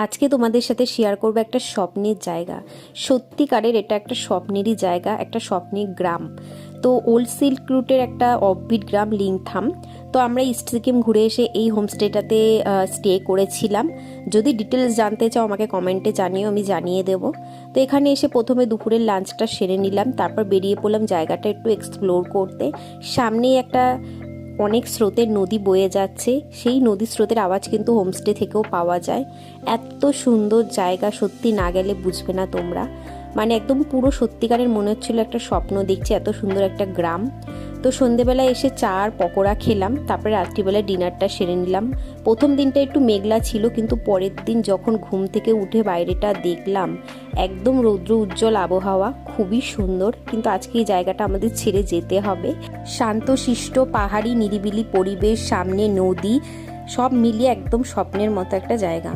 আজকে তোমাদের সাথে শেয়ার করবো একটা স্বপ্নের জায়গা। সত্যিকারের এটা একটা স্বপ্নেরই জায়গা, একটা স্বপ্নের গ্রাম। তো ওল্ড সিল্ক রুটের একটা অফবিট গ্রাম লিংথাম। তো আমরা ইস্ট সিকিম ঘুরে এসে এই হোমস্টেটাতে স্টে করেছিলাম। যদি ডিটেলস জানতে চাও আমাকে কমেন্টে জানিও, আমি জানিয়ে দেবো। তো এখানে এসে প্রথমে দুপুরের লাঞ্চটা সেরে নিলাম, তারপর বেরিয়ে পড়লাম জায়গাটা একটু এক্সপ্লোর করতে। সামনেই একটা অনেক স্রোতের নদী বয়ে যাচ্ছে, সেই নদী স্রোতের আওয়াজ কিন্তু হোমস্টে থেকেও পাওয়া যায়। এত সুন্দর জায়গা, সত্যি না গেলে বুঝবে না তোমরা। মানে একদম পুরো সত্যিকারের মনে হচ্ছিল একটা স্বপ্ন দেখছি, এত সুন্দর একটা গ্রাম। তো সন্ধেবেলায় এসে চা আর পকোড়া খেলাম, তারপরে রাত্রিবেলায় ডিনারটা সেরে নিলাম। প্রথম দিনটা একটু মেঘলা ছিল, কিন্তু পরের দিন যখন ঘুম থেকে উঠে বাইরেটা দেখলাম, একদম রৌদ্র উজ্জ্বল আবহাওয়া, খুবই সুন্দর। কিন্তু আজকে এই জায়গাটা আমাদের ছেড়ে যেতে হবে। শান্তশিষ্ট পাহাড়ি নিরিবিলি পরিবেশ, সামনে নদী, সব মিলিয়ে একদম স্বপ্নের মতো একটা জায়গা।